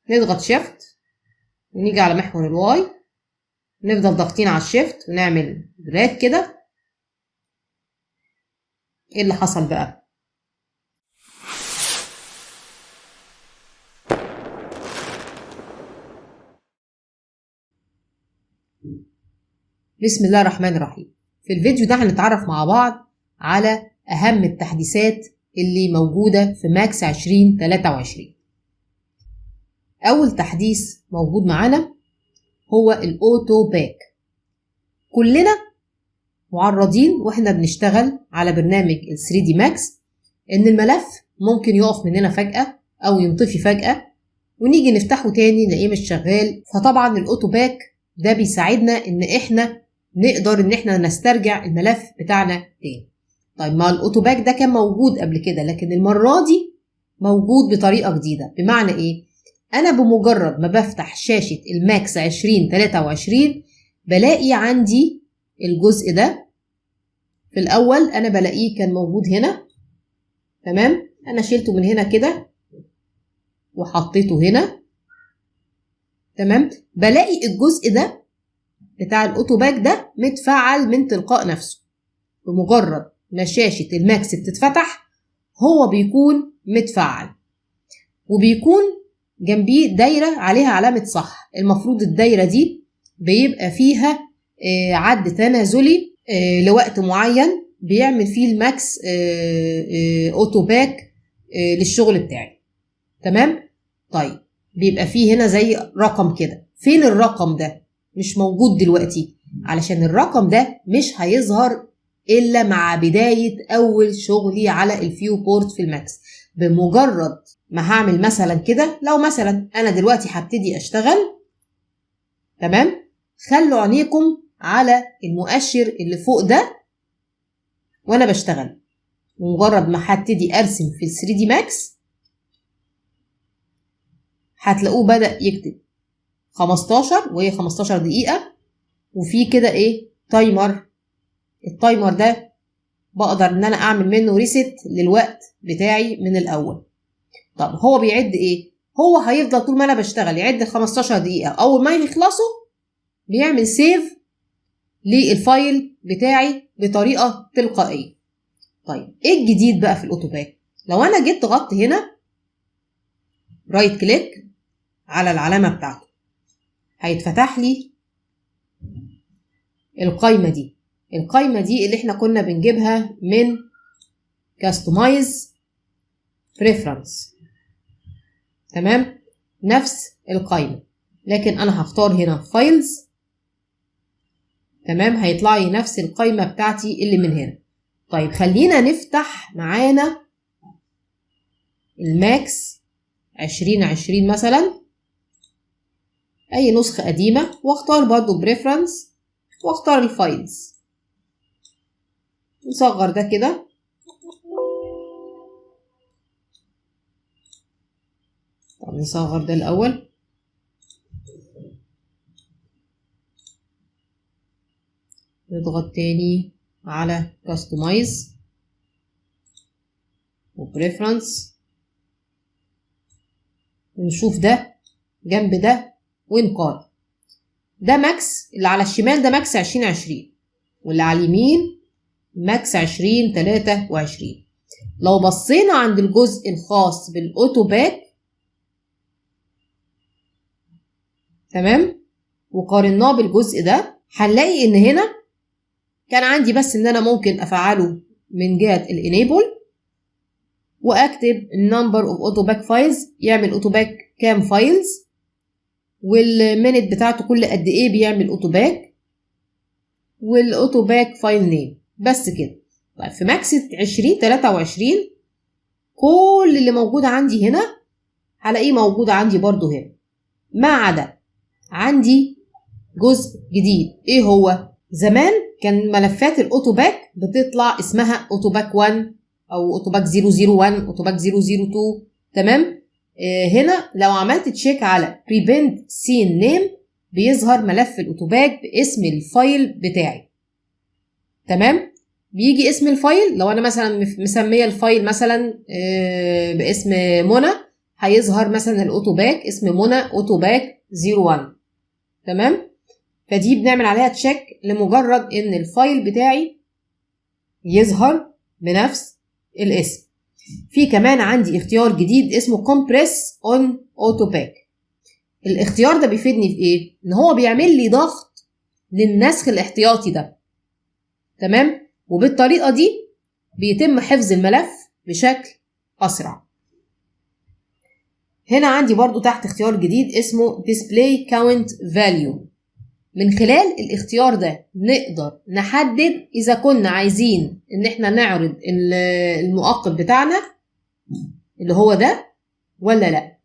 نضغط شيفت ونيجي على محور الواي، نفضل ضاغطين على الشيفت ونعمل دراج كده. ايه اللي حصل بقى؟ بسم الله الرحمن الرحيم. في الفيديو ده هنتعرف مع بعض على أهم التحديثات اللي موجودة في ماكس 2023. أول تحديث موجود معانا هو الأوتو باك. كلنا معرضين واحنا بنشتغل على برنامج ال 3D Max إن الملف ممكن يقف مننا فجأة أو ينطفي فجأة ونيجي نفتحه تاني نلاقيه مش شغال. فطبعا الأوتو باك ده بيساعدنا إن احنا نقدر إن احنا نسترجع الملف بتاعنا تاني. طيب ما الأوتو باك ده كان موجود قبل كده، لكن المرة دي موجود بطريقة جديدة. بمعنى إيه؟ أنا بمجرد ما بفتح شاشة الماكس 2023 بلاقي عندي الجزء ده. في الأول أنا بلاقيه كان موجود هنا، تمام؟ أنا شيلته من هنا كده وحطيته هنا، تمام؟ بلاقي الجزء ده بتاع الأوتو باك ده متفعل من تلقاء نفسه. بمجرد ما شاشة الماكس بتتفتح هو بيكون متفعل، وبيكون جنبيه دايرة عليها علامة صح. المفروض الدايرة دي بيبقى فيها عد تنازلي لوقت معين بيعمل فيه الماكس أوتو باك للشغل بتاعي، تمام؟ طيب بيبقى فيه هنا زي رقم كده. فين الرقم ده؟ مش موجود دلوقتي، علشان الرقم ده مش هيظهر إلا مع بداية أول شغلي على الفيو بورت في الماكس. بمجرد ما هعمل مثلا كده، لو مثلا أنا دلوقتي هبتدي أشتغل، تمام؟ خلوا عينيكم على المؤشر اللي فوق ده وأنا بشتغل. بمجرد ما هبتدي أرسم في ال 3D Max هتلاقوه بدأ يكتب 15 وهي 15 دقيقة، وفي كده إيه تايمر. التايمر ده بقدر ان انا اعمل منه ريست للوقت بتاعي من الاول. طب هو بيعد ايه؟ هو هيفضل طول ما انا بشتغل يعد 15 دقيقة. اول ما يخلصوا بيعمل سيف للفايل بتاعي بطريقة تلقائية. طيب ايه الجديد بقى في الاوتو باك؟ لو انا جيت ضغطت هنا رايت كليك على العلامة بتاعته هيتفتح لي القايمة دي. القايمة دي اللي احنا كنا بنجيبها من Customize Preference، تمام؟ نفس القايمة، لكن أنا هختار هنا Files، تمام؟ هيطلع لي نفس القايمة بتاعتي اللي من هنا. طيب خلينا نفتح معانا الماكس 2020 مثلا، أي نسخة قديمة، واختار برضو Preference واختار الفايلز. نصغر ده كده، طب نصغر ده الأول، نضغط تاني على Customize وبريفرنس ونشوف ده جنب ده ونقارن. ده ماكس اللي على الشمال ده ماكس 2020 واللي على اليمين ماكس 2023. لو بصينا عند الجزء الخاص بالاوتو باك، تمام، وقارناه بالجزء ده هنلاقي ان هنا كان عندي بس ان انا ممكن افعله من جهه الانيبل واكتب النمبر اوف اوتو باك فايلز، يعمل اوتو باك كام فايلز، والمينت بتاعته كل قد ايه بيعمل اوتو باك، والاوتو باك فايل نيم، بس كده. طيب في ماكس 2023 كل اللي موجود عندي هنا هلاقيه موجود عندي برضو هنا، ما عدا عندي جزء جديد. ايه هو؟ زمان كان ملفات الاوتو باك بتطلع اسمها اوتو باك 1 او اوتو باك 001 اوتو باك 002، تمام؟ هنا لو عملت تشيك على prevent scene name بيظهر ملف الاوتو باك باسم الفايل بتاعي، تمام؟ بيجي اسم الفايل. لو انا مثلا مسميه الفايل مثلا باسم منى، هيظهر مثلا الاوتو باك اسم منى اوتو باك 01. تمام. فدي بنعمل عليها تشيك لمجرد ان الفايل بتاعي يظهر بنفس الاسم. في كمان عندي اختيار جديد اسمه compress on auto pack. الاختيار ده بيفيدني في ايه؟ ان هو بيعمل لي ضغط للنسخ الاحتياطي ده. تمام. وبالطريقة دي بيتم حفظ الملف بشكل اسرع. هنا عندي برضو تحت اختيار جديد اسمه display count value. من خلال الاختيار ده نقدر نحدد إذا كنا عايزين إن احنا نعرض المؤقت بتاعنا اللي هو ده ولا لأ.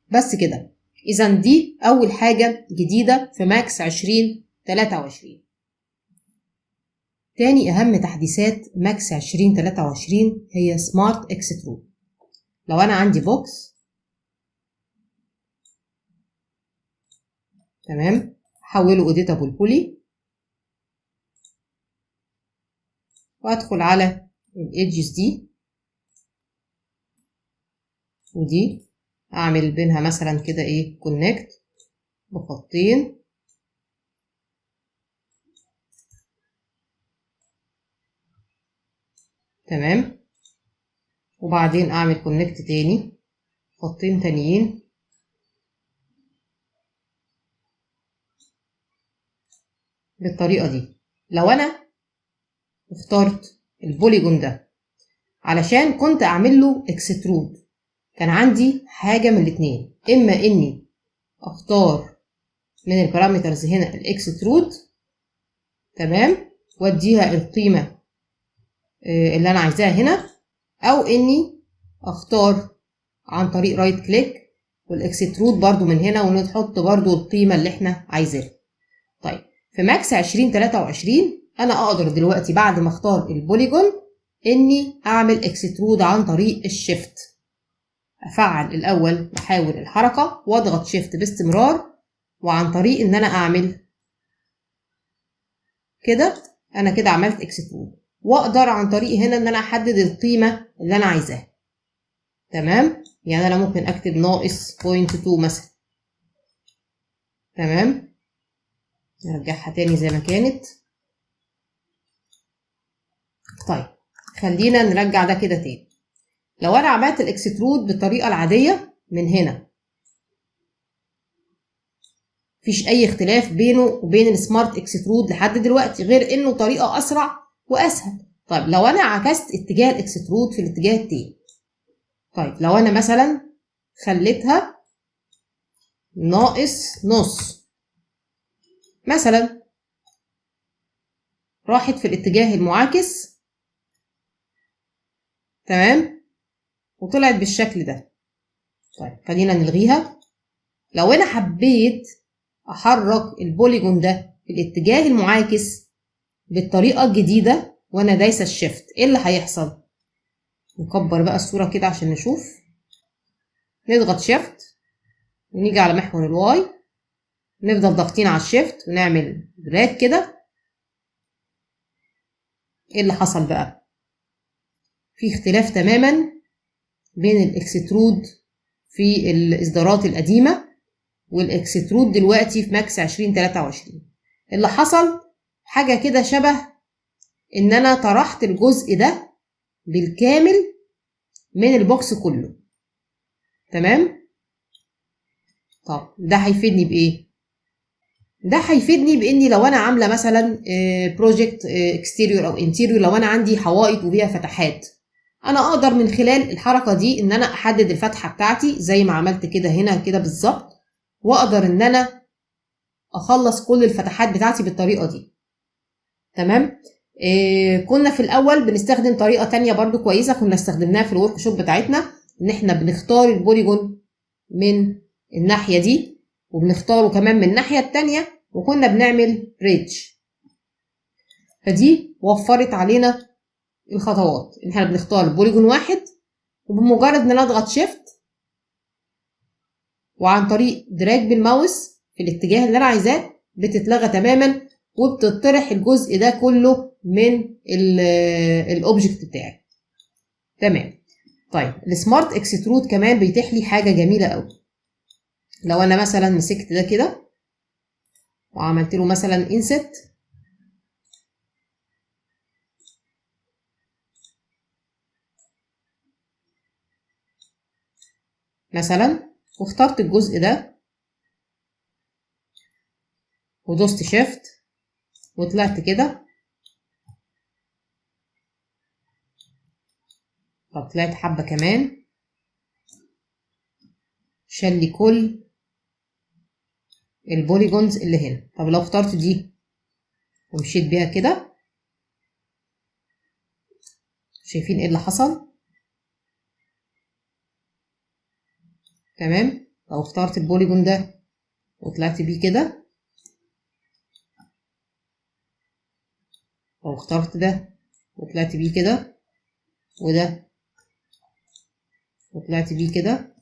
بس كده. إذا دي أول حاجة جديدة في ماكس 2023. تاني أهم تحديثات ماكس 2023 هي سمارت اكسترود. لو أنا عندي بوكس، تمام، حوله editable poly وادخل على الايدجز دي ودي، اعمل بينها مثلا كده ايه كونكت بخطين، تمام، وبعدين اعمل كونكت تاني خطين تانيين، بالطريقة دي. لو انا اخترت البوليجون ده علشان كنت اعمل له اكسترود، كان عندي حاجة من الاتنين، اما اني اختار من البارامترز هنا الاكسترود، تمام، واديها القيمة اللي انا عايزاها هنا، او اني اختار عن طريق رايت كليك والاكسترود برضو من هنا ونحط برضو القيمة اللي احنا عايزاها. طيب في ماكس 2023 انا اقدر دلوقتي بعد ما اختار البوليجون اني اعمل اكسترود عن طريق الشيفت. افعل الاول محاور الحركة واضغط شيفت باستمرار، وعن طريق ان انا اعمل كده انا كده عملت اكسترود، واقدر عن طريق هنا ان انا احدد القيمة اللي انا عايزاها. تمام. يعني انا ممكن اكتب ناقص 0.2 مثلا. تمام. نرجعها تاني زي ما كانت. طيب خلينا نرجع ده كده تاني. لو انا عملت الاكسترود بالطريقة العادية من هنا، مفيش اي اختلاف بينه وبين السمارت اكسترود لحد دلوقتي، غير انه طريقة اسرع واسهل. طيب لو انا عكست اتجاه الاكسترود في الاتجاه التاني، طيب لو انا مثلا خليتها ناقص نص مثلا، راحت في الاتجاه المعاكس، تمام، وطلعت بالشكل ده. طيب خلينا نلغيها. لو انا حبيت احرك البوليجون ده في الاتجاه المعاكس بالطريقة الجديدة وانا دايسة الشيفت، ايه اللي هيحصل؟ نكبر بقى الصورة كده عشان نشوف. نضغط شيفت ونيجي على محور الواي، نفضل ضاغطين على الشيفت ونعمل دراج كده. ايه اللي حصل بقى؟ في اختلاف تماما بين الاكسترود في الاصدارات القديمة والاكسترود دلوقتي في ماكس 2023. اللي حصل حاجة كده شبه ان انا طرحت الجزء ده بالكامل من البوكس كله. تمام. طب ده هيفيدني بايه؟ ده هيفيدني باني لو انا عامله مثلا بروجكت اكستيريور او انتيريور، لو انا عندي حوائط وفيها فتحات، انا اقدر من خلال الحركه دي ان انا احدد الفتحه بتاعتي زي ما عملت كده هنا كده بالظبط، واقدر ان انا اخلص كل الفتحات بتاعتي بالطريقه دي. تمام. كنا في الاول بنستخدم طريقه تانية برضو كويسه، كنا استخدمناها في الورك شوب بتاعتنا، ان احنا بنختار البوليجون من الناحيه دي وبنختاره كمان من الناحيه التانية، وكنا بنعمل بريدج. فدي وفرت علينا الخطوات ان احنا بنختار بوليجون واحد، وبمجرد ان انا اضغط شيفت وعن طريق دراج بالماوس في الاتجاه اللي انا عايزاه بتتلغى تماما، وبتطرح الجزء ده كله من الاوبجكت بتاعي. تمام. طيب السمارت اكسترود كمان بيتيح لي حاجه جميله قوي. لو انا مثلا مسكت ده كده وعملت له مثلا انست مثلا، واخترت الجزء ده ودوست شيفت وطلعت كده، طب طلعت حبه كمان، شال لي كل البوليجونز اللي هنا. طب لو اخترت دي ومشيت بيها كده، شايفين ايه اللي حصل؟ تمام. لو اخترت البوليجون ده وطلعت بيه كده، لو اخترت ده وطلعت بيه كده، وده وطلعت بيه كده،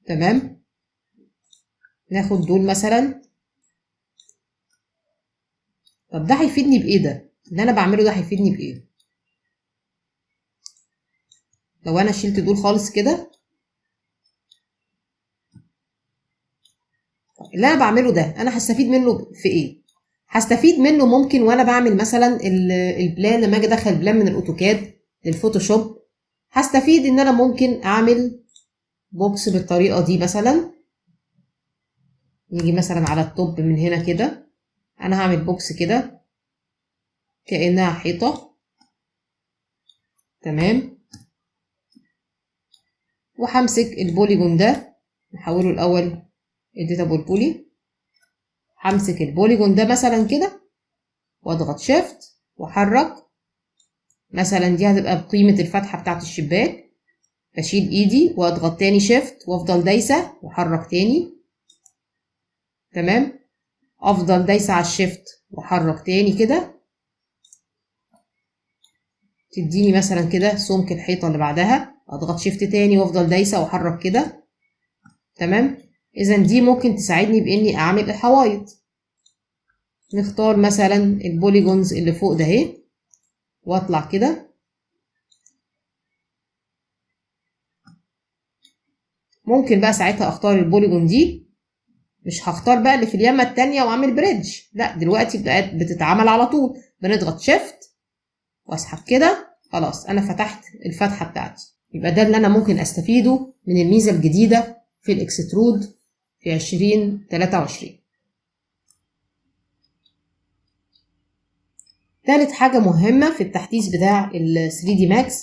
تمام. ناخد دول مثلا. طب ده هيفيدني بايه؟ ده اللي انا بعمله ده هيفيدني بايه؟ لو انا شلت دول خالص كده، اللي انا بعمله ده انا هستفيد منه في ايه؟ هستفيد منه ممكن وانا بعمل مثلا البلان، لما اجي ادخل بلان من الاوتوكاد للفوتوشوب، هستفيد ان انا ممكن اعمل بوكس بالطريقه دي مثلا. نيجي مثلا على التوب من هنا كده، انا هعمل بوكس كده كأنها حيطة، تمام. وهمسك البوليجون ده نحوله الاول اديتابل بولي، همسك البوليجون ده مثلا كده واضغط شيفت واحرك، مثلا دي هتبقى بقيمة الفتحة بتاعت الشباك، بشيل ايدي واضغط تاني شيفت وافضل دايسة واحرك تاني، تمام. افضل دايسة على الشيفت واحرك تاني كده، تديني مثلا كده سمك الحيطة اللي بعدها، اضغط شيفت تاني وافضل دايسة واحرك كده، تمام. اذا دي ممكن تساعدني باني اعمل الحوايط. نختار مثلا البوليجونز اللي فوق ده اهي واطلع كده، ممكن بقى ساعتها اختار البوليجون دي، مش هختار بقى اللي في اليمة التانية واعمل بريدج، لا دلوقتي بقت بتتعمل على طول، بنضغط شيفت واسحب كده، خلاص انا فتحت الفتحة بتاعتي. يبقى ده اللي انا ممكن استفيده من الميزة الجديدة في الاكسترود في 2023. ثالث حاجة مهمة في التحديث بتاع ال 3D Max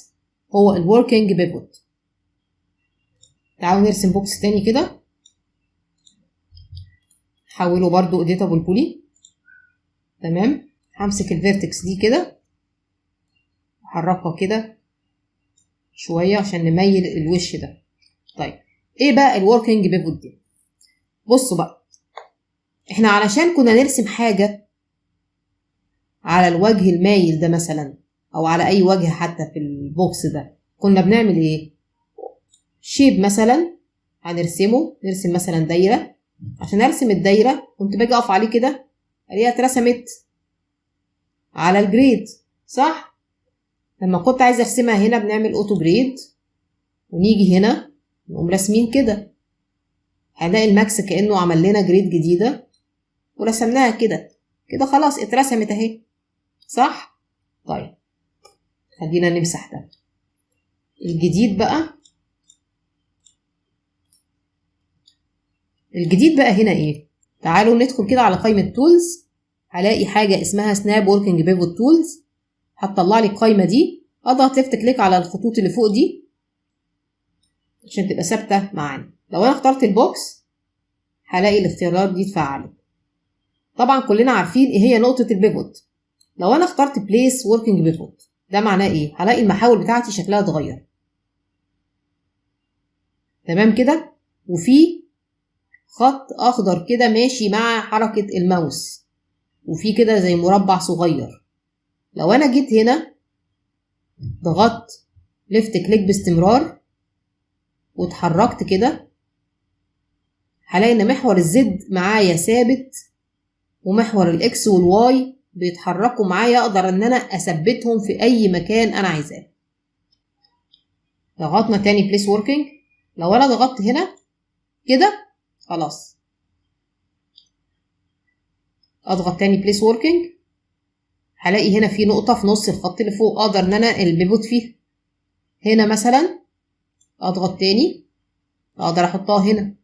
هو الوركينج بيفوت. تعالوا نرسم بوكس تاني كده، حوله برضو اديتابل بولي، تمام. همسك الفيرتكس دي كده احركها كده شوية عشان نميل الوش ده. طيب ايه بقى الوركينج بيفوت دي؟ بصوا بقى، احنا علشان كنا نرسم حاجة على الوجه المايل ده مثلا، او على اي وجه حتى في البوكس ده، كنا بنعمل ايه؟ شيب مثلا هنرسمه، نرسم مثلا دايرة، عشان ارسم الدايرة كنت باجي اقف عليه كده الاقيها اترسمت على الجريد، صح؟ لما كنت عايزة ارسمها هنا بنعمل اوتو جريد، ونيجي هنا نقوم راسمين كده، هنلاقي الماكس كأنه عمل لنا جريد جديدة ورسمناها كده كده، خلاص اترسمت اهي، صح؟ طيب خلينا نمسح ده. الجديد بقى هنا ايه؟ تعالوا ندخل كده على قائمة تولز، هلاقي حاجة اسمها سناب وركينج بيفوت تولز، هتطلع لي القائمة دي، اضغط ليفت كليك على الخطوط اللي فوق دي عشان تبقى ثابتة معانا. لو انا اخترت البوكس هلاقي الاختيارات دي اتفعلت. طبعا كلنا عارفين ايه هي نقطة البيفوت. لو انا اخترت بليس وركينج بيفوت ده معناه ايه؟ هلاقي المحاور بتاعتي شكلها اتغير، تمام كده، وفي خط اخضر كده ماشي مع حركة الماوس، وفي كده زي مربع صغير. لو انا جيت هنا ضغطت ليفت كليك باستمرار واتحركت كده، هلاقي ان محور الزد معايا ثابت ومحور الاكس والواي بيتحركوا معايا، اقدر ان انا اثبتهم في اي مكان انا عايزاه. ضغطنا تاني بليس وركينج. لو انا ضغطت هنا كده خلاص، اضغط تاني بليس وركينج، هلاقي هنا في نقطة في نص الخط اللي فوق اقدر ان انا البيفوت فيها. هنا مثلا اضغط تاني اقدر احطها هنا،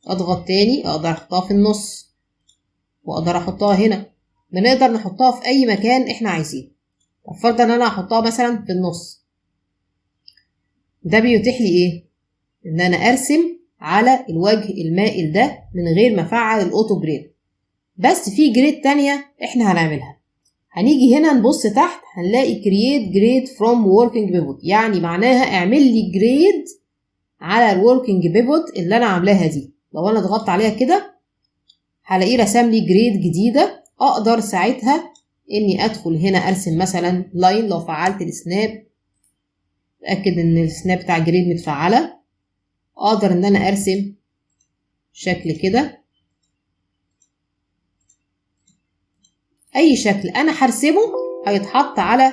اضغط تاني اقدر احطها في النص، واقدر احطها هنا. بنقدر نحطها في اي مكان احنا عايزين. فرضا ان انا هحطها مثلا في النص، ده بيتيح لي ايه؟ ان انا ارسم على الوجه المائل ده من غير ما افعل الاوتو جريد. بس في جريد تانية احنا هنعملها. هنيجي هنا نبص تحت هنلاقي create grade from working pivot، يعني معناها اعمل لي جريد على الوركينج بيفوت اللي انا عاملاها دي. لو انا ضغطت عليها كده هلاقيه رسم لي جريد جديدة. اقدر ساعتها اني ادخل هنا ارسم مثلا لاين. لو فعلت السناب اتاكد ان السناب بتاع جريد متفعله، اقدر ان انا ارسم شكل كده، اي شكل انا هرسمه هيتحط على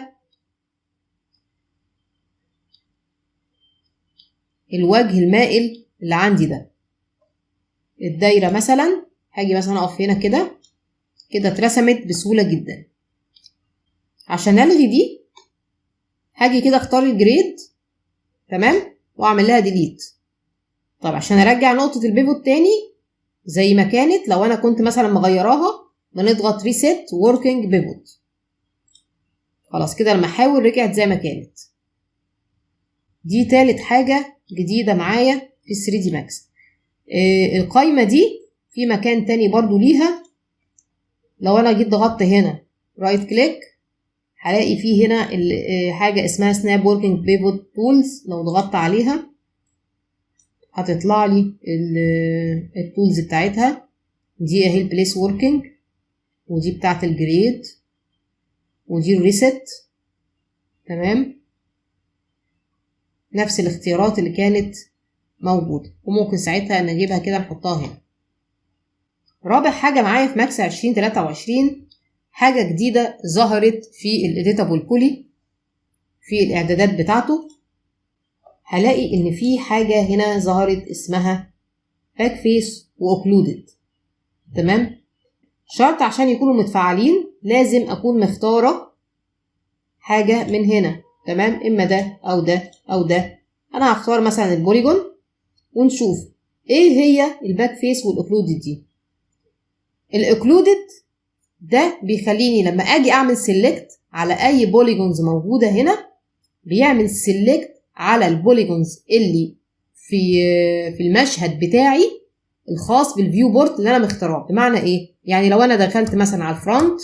الوجه المائل اللي عندي ده. الدايره مثلا هاجي مثلا اقف هنا كده كده اترسمت بسهوله جدا. عشان الغي دي هاجي كده اختار الجريد تمام واعمل لها ديليت. طب عشان ارجع نقطه البيفوت تاني زي ما كانت، لو انا كنت مثلا مغيراها بنضغط ريسيت وركينج بيفوت. خلاص كده المحاور رجعت زي ما كانت. دي تالت حاجه جديده معايا في 3 دي ماكس. القايمه دي في مكان تاني برضو ليها. لو انا جيت ضغطت هنا رايت كليك هلاقي فيه هنا حاجه اسمها سناب وركينج بيفوت تولز. لو ضغطت عليها هتطلع لي التولز بتاعتها. دي اهي البليس وركينج، ودي بتاعت الجريد، ودي الريست. تمام، نفس الاختيارات اللي كانت موجودة، وممكن ساعتها نجيبها كده نحطها هنا. رابع حاجة معايا في ماكس 2023 حاجة جديدة ظهرت في الإديتابل بولي في الإعدادات بتاعته. هلاقي إن في حاجة هنا ظهرت اسمها باك فيس وأوكلودد. تمام، شرط عشان يكونوا متفعلين لازم أكون مختارة حاجة من هنا. تمام، إما ده أو ده أو ده. أنا هختار مثلا البوليجون ونشوف إيه هي الباك فيس والأوكلودد دي. الأوكلودد ده بيخليني لما أجي أعمل سيلكت على أي بوليجونز موجودة هنا بيعمل سيلكت على البوليجونز اللي في المشهد بتاعي الخاص بالفيو بورت اللي أنا مختاراه. بمعنى إيه؟ يعني لو أنا دخلت مثلا على الفرونت،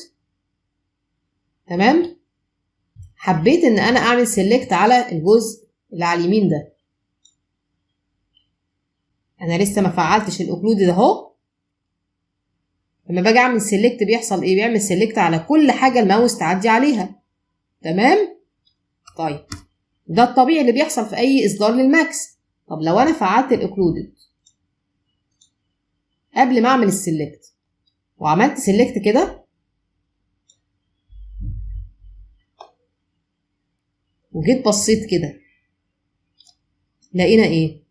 تمام، حبيت ان انا اعمل سيلكت على الجزء اللي على اليمين ده. انا لسه ما فعلتش الاوكلود ده اهو. لما باجي اعمل سيلكت بيحصل ايه؟ بيعمل سيلكت على كل حاجه الماوس تعدي عليها. تمام، طيب ده الطبيعي اللي بيحصل في اي اصدار للماكس. طب لو انا فعلت الاوكلودد قبل ما اعمل السيلكت وعملت سيلكت كده وجيت بصيت كده، لقينا ايه؟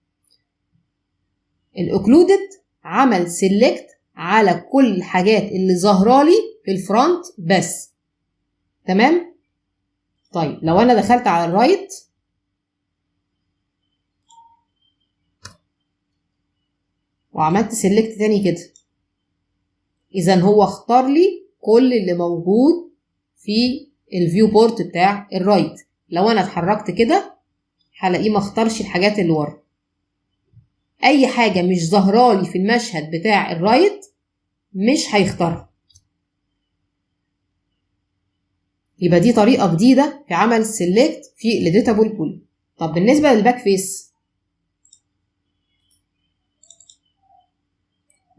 الاوكلودد عمل سيلكت على كل الحاجات اللي ظاهرالي في الفرونت بس. تمام، طيب لو انا دخلت على الرايت وعملت سيلكت تاني كده، اذا هو اختار لي كل اللي موجود في الفيو بورت بتاع الرايت. لو انا اتحركت كده هلاقيه ما اختارش الحاجات اللي ورا. اي حاجه مش ظاهرالي في المشهد بتاع الرايت مش هيختارها. يبقى دي طريقه جديده في عمل السيلكت في الاديتابل بولي. طب بالنسبه للباك فيس،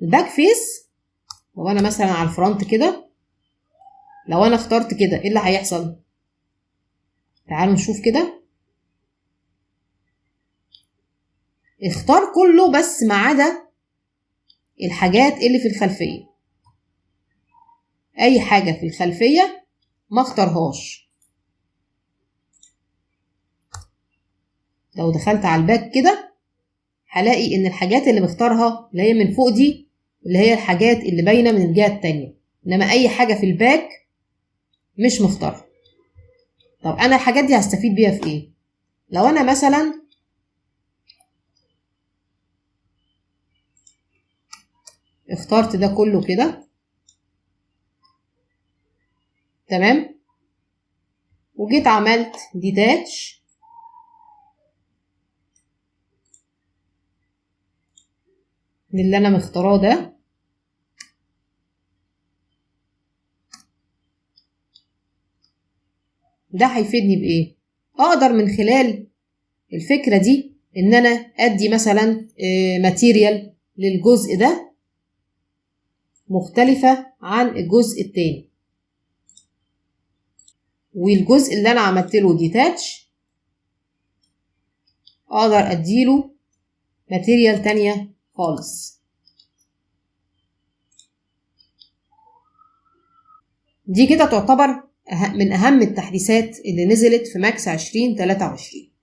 الباك فيس لو انا مثلا على الفرونت كده، لو انا اخترت كده ايه اللي هيحصل؟ تعالوا نشوف كده. اختار كله بس ما عدا الحاجات اللي في الخلفيه. اي حاجه في الخلفيه ما اختارهاش. لو دخلت على الباك كده هلاقي ان الحاجات اللي مختارها اللي هي من فوق دي اللي هي الحاجات اللي باينة من الجهة التانية، انما اي حاجة في الباك مش مختارها. طب انا الحاجات دي هستفيد بيها في ايه؟ لو انا مثلا اخترت ده كله كده تمام، وجيت عملت ديتاتش للي انا مختاراه ده هيفيدني بايه؟ اقدر من خلال الفكرة دي ان انا ادي مثلا ماتيريال للجزء ده مختلفة عن الجزء التاني، والجزء اللي انا عملت له ديتاتش اقدر اديله ماتيريال تانية خالص. دي كده تعتبر من اهم التحديثات اللي نزلت في ماكس 2023.